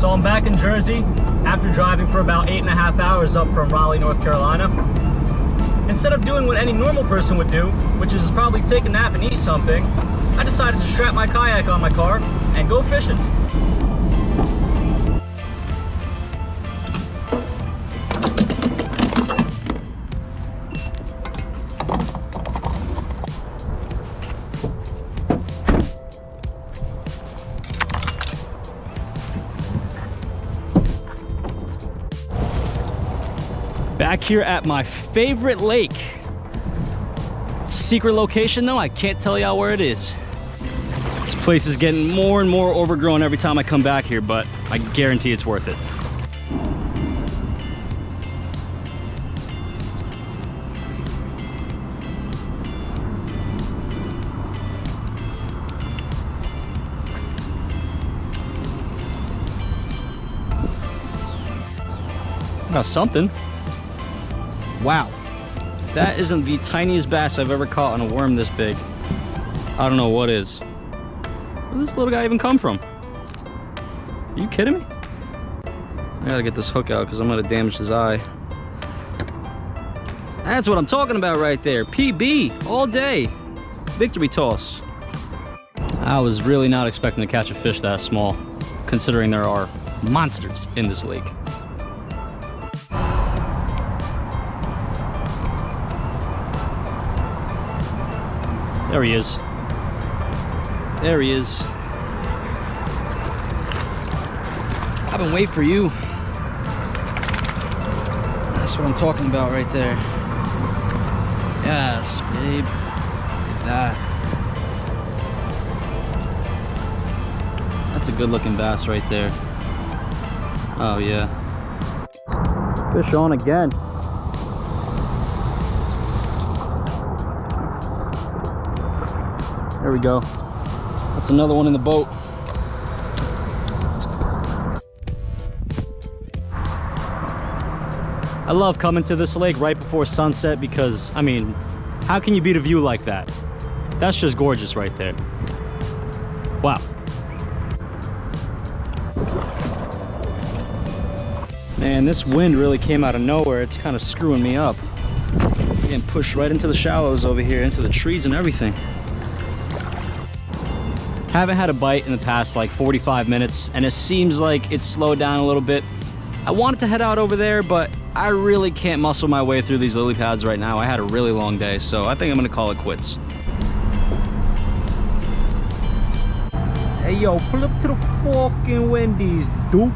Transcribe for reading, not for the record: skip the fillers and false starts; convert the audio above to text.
So I'm back in Jersey after driving for about 8.5 hours up from Raleigh, North Carolina. Instead of doing what any normal person would do, which is probably take a nap and eat something, I decided to strap my kayak on my car and go fishing. Back here at my favorite lake. Secret location though, I can't tell y'all where it is. This place is getting more and more overgrown every time I come back here, but I guarantee it's worth it. Got something. Wow, that isn't the tiniest bass I've ever caught on a worm this big. I don't know what is. Where did this little guy even come from? Are you kidding me? I gotta get this hook out because I'm gonna damage his eye. That's what I'm talking about right there. PB all day. Victory toss. I was really not expecting to catch a fish that small, considering there are monsters in this lake. There he is. There he is. I've been waiting for you. That's what I'm talking about right there. Yes, babe. Look at that. That's a good looking bass right there. Oh yeah. Fish on again. There we go. That's another one in the boat. I love coming to this lake right before sunset because, I mean, how can you beat a view like that? That's just gorgeous right there. Wow. Man, this wind really came out of nowhere. It's kind of screwing me up. Getting pushed right into the shallows over here, into the trees and everything. Haven't had a bite in the past like 45 minutes, and it seems like it's slowed down a little bit. I wanted to head out over there, but I really can't muscle my way through these lily pads right now. I had a really long day, so I think I'm gonna call it quits. Hey yo, pull up to the fucking Wendy's, Duke.